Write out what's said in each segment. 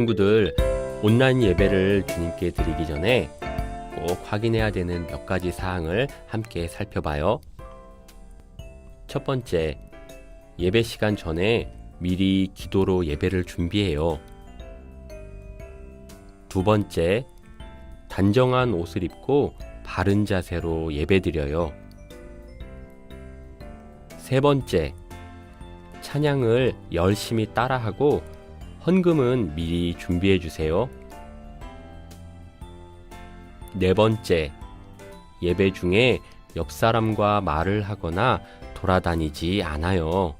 친구들, 온라인 예배를 주님께 드리기 전에 꼭 확인해야 되는 몇 가지 사항을 함께 살펴봐요. 첫 번째, 예배 시간 전에 미리 기도로 예배를 준비해요. 두 번째, 단정한 옷을 입고 바른 자세로 예배드려요. 세 번째, 찬양을 열심히 따라하고 헌금은 미리 준비해 주세요. 네 번째, 예배 중에 옆 사람과 말을 하거나 돌아다니지 않아요.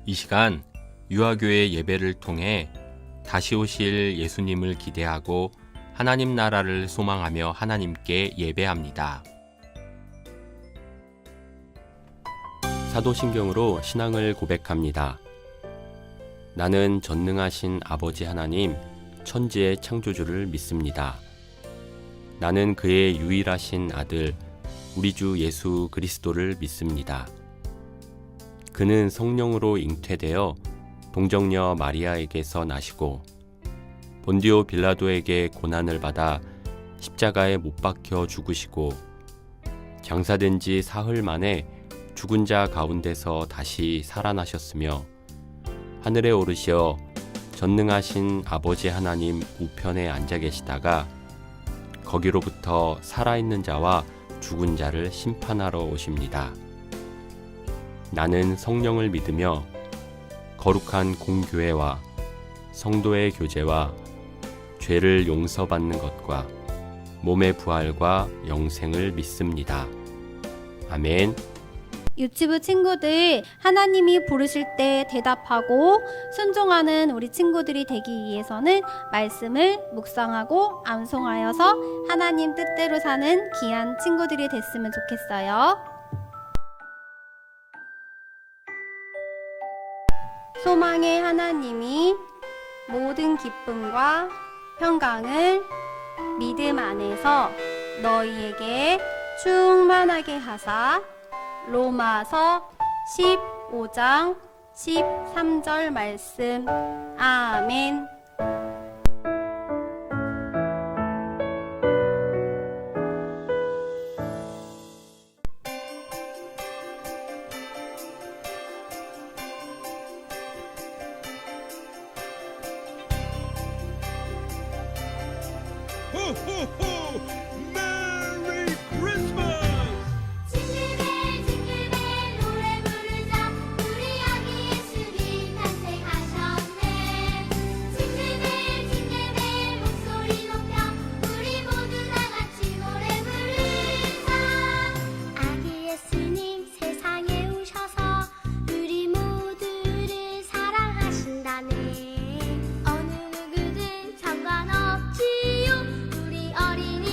이 시간 유아교회 예배를 통해 다시 오실 예수님을 기대하고 하나님 나라를 소망하며 하나님께 예배합니다. 사도신경으로 신앙을 고백합니다. 나는 전능하신 아버지 하나님, 천지의 창조주를 믿습니다. 나는 그의 유일하신 아들, 우리 주 예수 그리스도를 믿습니다. 그는 성령으로 잉태되어 동정녀 마리아에게서 나시고 본디오 빌라도에게 고난을 받아 십자가에 못 박혀 죽으시고 장사된 지 사흘 만에 죽은 자 가운데서 다시 살아나셨으며 하늘에 오르시어 전능하신 아버지 하나님 우편에 앉아 계시다가 거기로부터 살아있는 자와 죽은 자를 심판하러 오십니다. 나는 성령을 믿으며 거룩한 공교회와 성도의 교제와 죄를 용서받는 것과 몸의 부활과 영생을 믿습니다. 아멘. 유치부 친구들, 하나님이 부르실 때 대답하고 순종하는 우리 친구들이 되기 위해서는 말씀을 묵상하고 암송하여서 하나님 뜻대로 사는 귀한 친구들이 됐으면 좋겠어요. 소망의 하나님이 모든 기쁨과 평강을 믿음 안에서 너희에게 충만하게 하사. 로마서 15장 13절 말씀. 아멘. Merry Christmas! 징글벨 징글벨 노래 부르자 우리 아기 예수님 탄생하셨네. 징글벨 징글벨 목소리 높여 우리 모두 다 같이 노래 부르자. 아기 예수님 세상에 오셔서 우리 모두를 사랑하신다네. 어느 누구든 상관없지요. 우리 어린이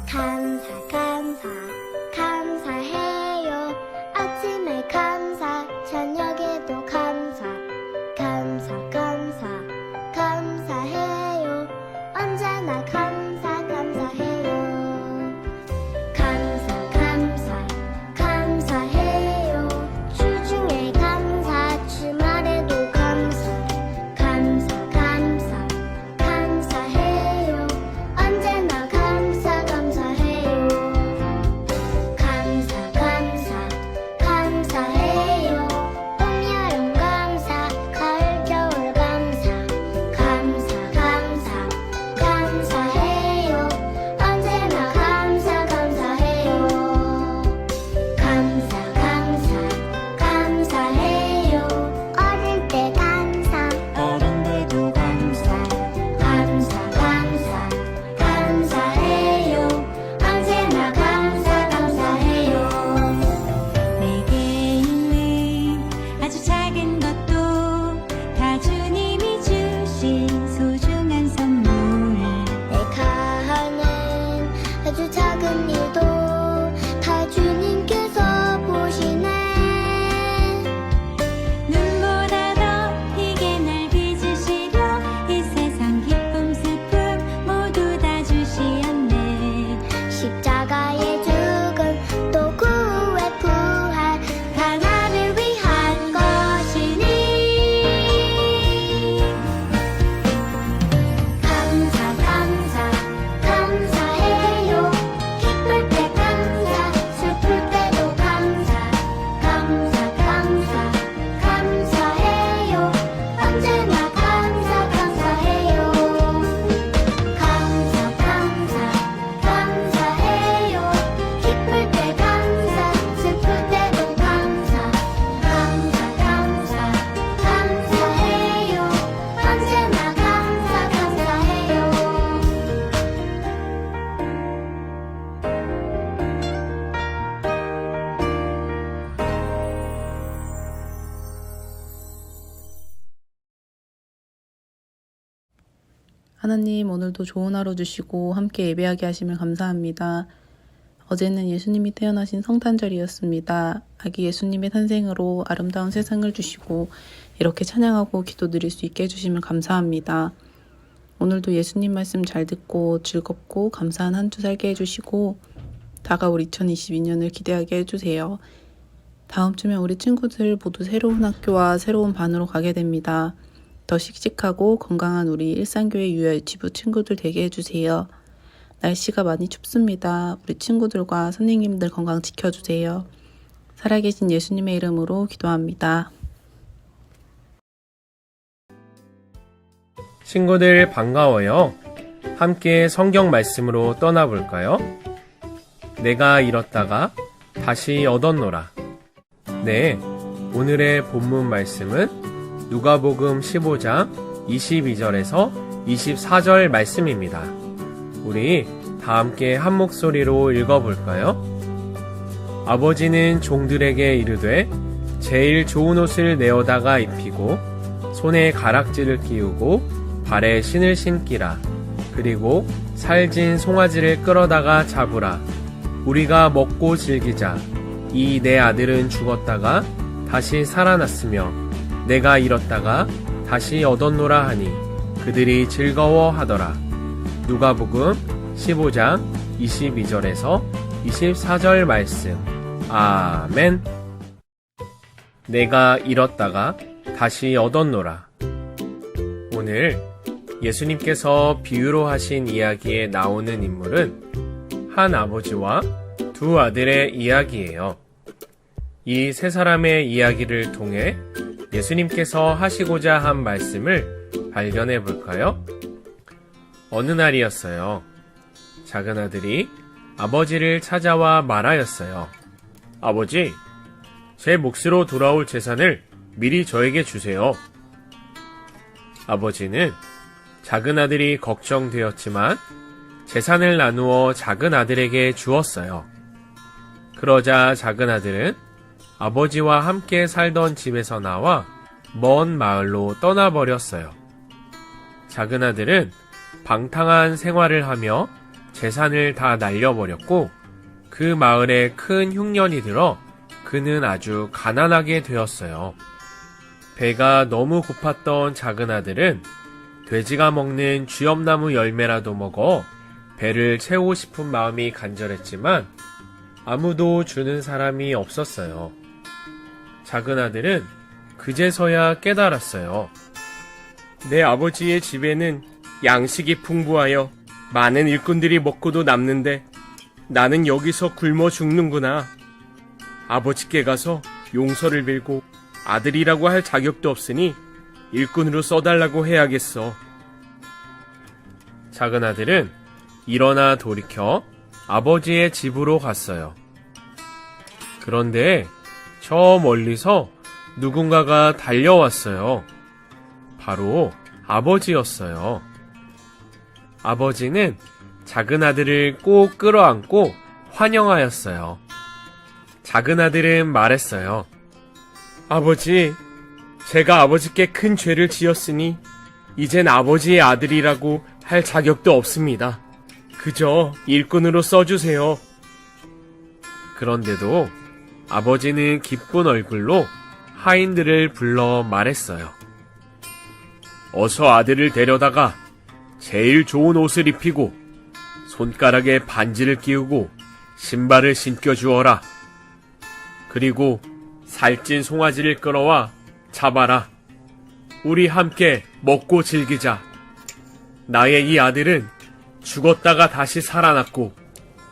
감사 감사해요. 아침에 감사 저녁에도 감사 감사해요. 언제나 감사해요. 감사해요. 주중에 감사 주말에도 감사해요. 언제나 감사해요. 감사해요. 봄 여름 감사 가을 겨울 감사해요. 언제나 감사해요. 감사해요. 어릴 때 감사 어른 돼도 감사해요. 언제나 감사해요. 내게 있는 아주 작은 것도 다 주님이 주신 소중한 선물. 내가 하는 아주 작은 일도 다 주님께서 보시네. 눈보다 더 희게 날 빚으시려 이 세상 기쁨 슬픔 모두 다 주시었네. 십자가의 죽음 또 구의 부활 다 나를 위한 것이니. 감사해요. 기쁠 때 감사 슬플 때도 감사해요. 언제나 감사해요. 감사해요. 기쁠 때 감사 슬플 때도 감사해요. 언제나 감사해요. 하나님, 오늘도 좋은 하루 주시고 함께 예배하게 하심을 감사합니다. 어제는 예수님이 태어나신 성탄절이었습니다. 아기 예수님의 탄생으로 아름다운 세상을 주시고 이렇게 찬양하고 기도드릴 수 있게 해주심을 감사합니다. 오늘도 예수님 말씀 잘 듣고 즐겁고 감사한 한 주 살게 해주시고 다가올 2022년을 기대하게 해주세요. 다음 주면 우리 친구들 모두 새로운 학교와 새로운 반으로 가게 됩니다. 더 씩씩하고 건강한 우리 일산교회 유아유치부 친구들 되게 해주세요. 날씨가 많이 춥습니다. 우리 친구들과 선생님들 건강 지켜주세요. 살아계신 예수님의 이름으로 기도합니다. 친구들 반가워요. 함께 성경 말씀으로 떠나볼까요? 내가 잃었다가 다시 얻었노라. 네, 오늘의 본문 말씀은 누가복음 15장 22절에서 24절 말씀입니다. 우리 다 함께 한 목소리로 읽어볼까요? 아버지는 종들에게 이르되 제일 좋은 옷을 내어다가 입히고 손에 가락지를 끼우고 발에 신을 신기라. 그리고 살진 송아지를 끌어다가 잡으라. 우리가 먹고 즐기자. 이 내 아들은 죽었다가 다시 살아났으며 내가 잃었다가 다시 얻었노라 하니 그들이 즐거워하더라. 누가복음 15장 22절에서 24절 말씀. 아멘. 내가 잃었다가 다시 얻었노라. 오늘 예수님께서 비유로 하신 이야기에 나오는 인물은 한 아버지와 두 아들의 이야기예요. 이 세 사람의 이야기를 통해 예수님께서 하시고자 한 말씀을 발견해 볼까요? 어느 날이었어요. 작은 아들이 아버지를 찾아와 말하였어요. 아버지, 제 몫으로 돌아올 재산을 미리 저에게 주세요. 아버지는 작은 아들이 걱정되었지만 재산을 나누어 작은 아들에게 주었어요. 그러자 작은 아들은 아버지와 함께 살던 집에서 나와 먼 마을로 떠나버렸어요. 작은 아들은 방탕한 생활을 하며 재산을 다 날려버렸고 그 마을에 큰 흉년이 들어 그는 아주 가난하게 되었어요. 배가 너무 고팠던 작은 아들은 돼지가 먹는 쥐엄나무 열매라도 먹어 배를 채우고 싶은 마음이 간절했지만 아무도 주는 사람이 없었어요. 작은 아들은 그제서야 깨달았어요. 내 아버지의 집에는 양식이 풍부하여 많은 일꾼들이 먹고도 남는데 나는 여기서 굶어 죽는구나. 아버지께 가서 용서를 빌고 아들이라고 할 자격도 없으니 일꾼으로 써달라고 해야겠어. 작은 아들은 일어나 돌이켜 아버지의 집으로 갔어요. 그런데 저 멀리서 누군가가 달려왔어요. 바로 아버지였어요. 아버지는 작은 아들을 꼭 끌어안고 환영하였어요. 작은 아들은 말했어요. 아버지, 제가 아버지께 큰 죄를 지었으니 이젠 아버지의 아들이라고 할 자격도 없습니다. 그저 일꾼으로 써주세요. 그런데도 아버지는 기쁜 얼굴로 하인들을 불러 말했어요. 어서 아들을 데려다가 제일 좋은 옷을 입히고 손가락에 반지를 끼우고 신발을 신겨주어라. 그리고 살찐 송아지를 끌어와 잡아라. 우리 함께 먹고 즐기자. 나의 이 아들은 죽었다가 다시 살아났고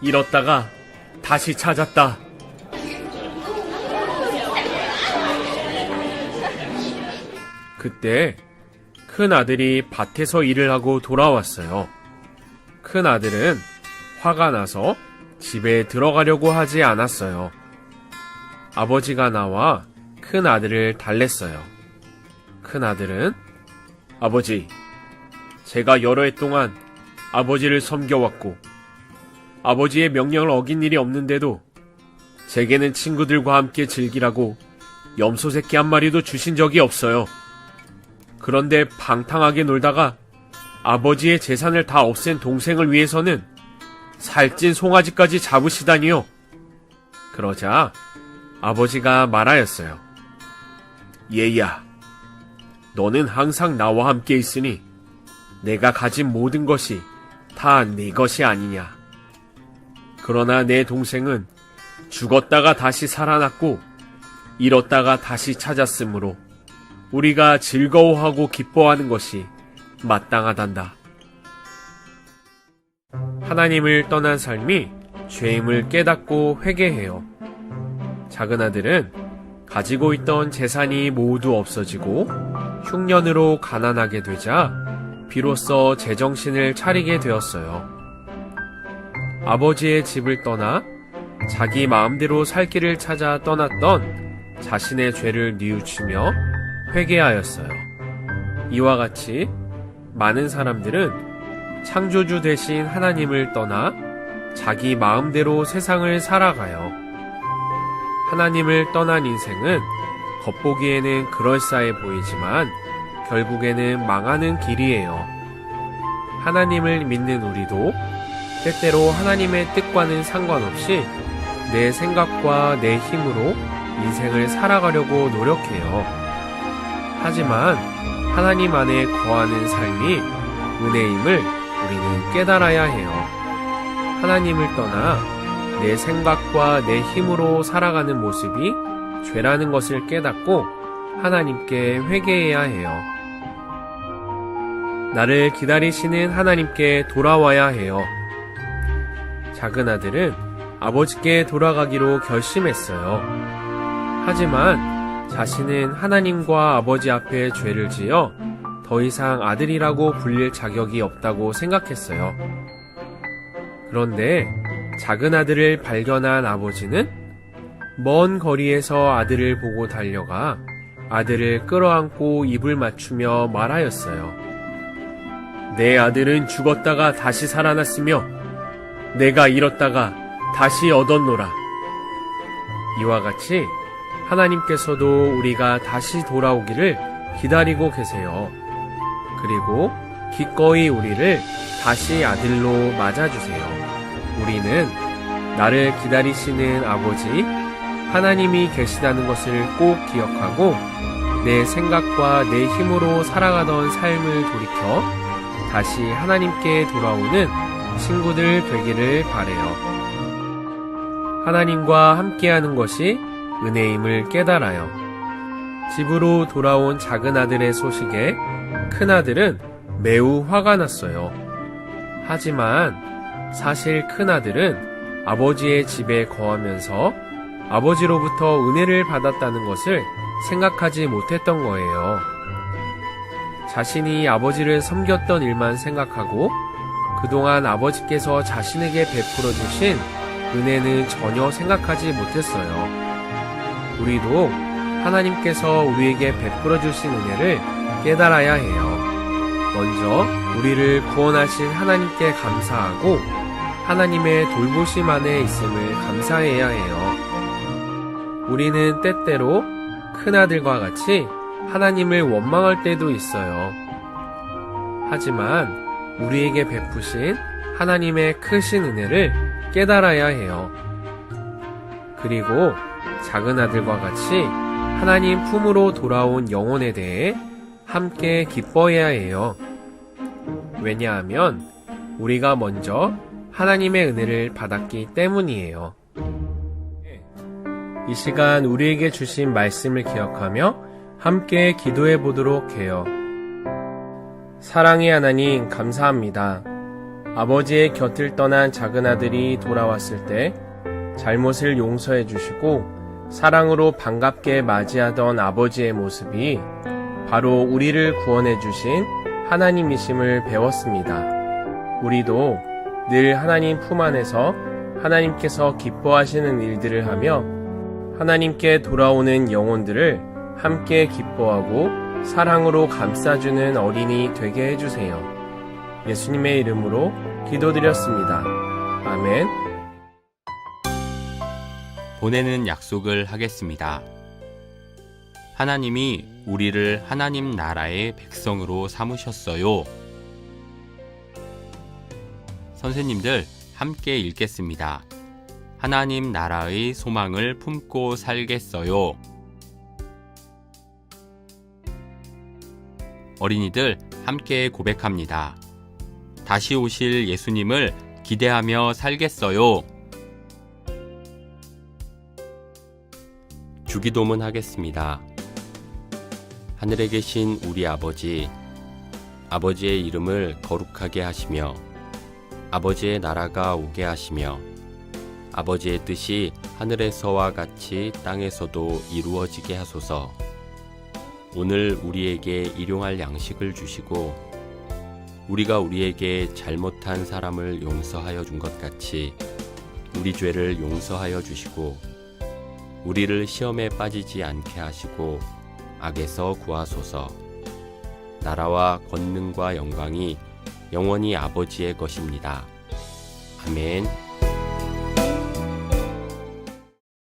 잃었다가 다시 찾았다. 그때 큰 아들이 밭에서 일을 하고 돌아왔어요. 큰 아들은 화가 나서 집에 들어가려고 하지 않았어요. 아버지가 나와 큰 아들을 달랬어요. 큰 아들은 아버지, 제가 여러 해 동안 아버지를 섬겨왔고 아버지의 명령을 어긴 일이 없는데도 제게는 친구들과 함께 즐기라고 염소 새끼 한 마리도 주신 적이 없어요. 그런데 방탕하게 놀다가 아버지의 재산을 다 없앤 동생을 위해서는 살찐 송아지까지 잡으시다니요. 그러자 아버지가 말하였어요. 얘야, 너는 항상 나와 함께 있으니 내가 가진 모든 것이 다 네 것이 아니냐. 그러나 내 동생은 죽었다가 다시 살아났고 잃었다가 다시 찾았으므로 우리가 즐거워하고 기뻐하는 것이 마땅하단다. 하나님을 떠난 삶이 죄임을 깨닫고 회개해요. 작은 아들은 가지고 있던 재산이 모두 없어지고 흉년으로 가난하게 되자 비로소 제정신을 차리게 되었어요. 아버지의 집을 떠나 자기 마음대로 살 길을 찾아 떠났던 자신의 죄를 뉘우치며 회개하였어요. 이와 같이 많은 사람들은 창조주 대신 하나님을 떠나 자기 마음대로 세상을 살아가요. 하나님을 떠난 인생은 겉보기에는 그럴싸해 보이지만 결국에는 망하는 길이에요. 하나님을 믿는 우리도 때때로 하나님의 뜻과는 상관없이 내 생각과 내 힘으로 인생을 살아가려고 노력해요. 하지만 하나님 안에 거하는 삶이 은혜임을 우리는 깨달아야 해요. 하나님을 떠나 내 생각과 내 힘으로 살아가는 모습이 죄라는 것을 깨닫고 하나님께 회개해야 해요. 나를 기다리시는 하나님께 돌아와야 해요. 작은 아들은 아버지께 돌아가기로 결심했어요. 하지만 자신은 하나님과 아버지 앞에 죄를 지어 더 이상 아들이라고 불릴 자격이 없다고 생각했어요. 그런데 작은 아들을 발견한 아버지는 먼 거리에서 아들을 보고 달려가 아들을 끌어안고 입을 맞추며 말하였어요. 내 아들은 죽었다가 다시 살아났으며 내가 잃었다가 다시 얻었노라. 이와 같이 하나님께서도 우리가 다시 돌아오기를 기다리고 계세요. 그리고 기꺼이 우리를 다시 아들로 맞아주세요. 우리는 나를 기다리시는 아버지 하나님이 계시다는 것을 꼭 기억하고 내 생각과 내 힘으로 살아가던 삶을 돌이켜 다시 하나님께 돌아오는 친구들 되기를 바래요. 하나님과 함께하는 것이 은혜임을 깨달아요. 집으로 돌아온 작은 아들의 소식에 큰 아들은 매우 화가 났어요. 하지만 사실 큰 아들은 아버지의 집에 거하면서 아버지로부터 은혜를 받았다는 것을 생각하지 못했던 거예요. 자신이 아버지를 섬겼던 일만 생각하고 그동안 아버지께서 자신에게 베풀어 주신 은혜는 전혀 생각하지 못했어요. 우리도 하나님께서 우리에게 베풀어 주신 은혜를 깨달아야 해요. 먼저 우리를 구원하신 하나님께 감사하고 하나님의 돌보심 안에 있음을 감사해야 해요. 우리는 때때로 큰아들과 같이 하나님을 원망할 때도 있어요. 하지만 우리에게 베푸신 하나님의 크신 은혜를 깨달아야 해요. 그리고 작은 아들과 같이 하나님 품으로 돌아온 영혼에 대해 함께 기뻐해야 해요. 왜냐하면 우리가 먼저 하나님의 은혜를 받았기 때문이에요. 이 시간 우리에게 주신 말씀을 기억하며 함께 기도해 보도록 해요. 사랑의 하나님, 감사합니다. 아버지의 곁을 떠난 작은 아들이 돌아왔을 때 잘못을 용서해 주시고 사랑으로 반갑게 맞이하던 아버지의 모습이 바로 우리를 구원해 주신 하나님이심을 배웠습니다. 우리도 늘 하나님 품 안에서 하나님께서 기뻐하시는 일들을 하며 하나님께 돌아오는 영혼들을 함께 기뻐하고 사랑으로 감싸주는 어린이 되게 해주세요. 예수님의 이름으로 기도드렸습니다. 아멘. 보내는 약속을 하겠습니다. 하나님이 우리를 하나님 나라의 백성으로 삼으셨어요. 선생님들 함께 읽겠습니다. 하나님 나라의 소망을 품고 살겠어요. 어린이들 함께 고백합니다. 다시 오실 예수님을 기대하며 살겠어요. 주기도문 하겠습니다. 하늘에 계신 우리 아버지, 아버지의 이름을 거룩하게 하시며 아버지의 나라가 오게 하시며 아버지의 뜻이 하늘에서와 같이 땅에서도 이루어지게 하소서. 오늘 우리에게 일용할 양식을 주시고 우리가 우리에게 잘못한 사람을 용서하여 준 것 같이 우리 죄를 용서하여 주시고 우리를 시험에 빠지지 않게 하시고 악에서 구하소서. 나라와 권능과 영광이 영원히 아버지의 것입니다. 아멘.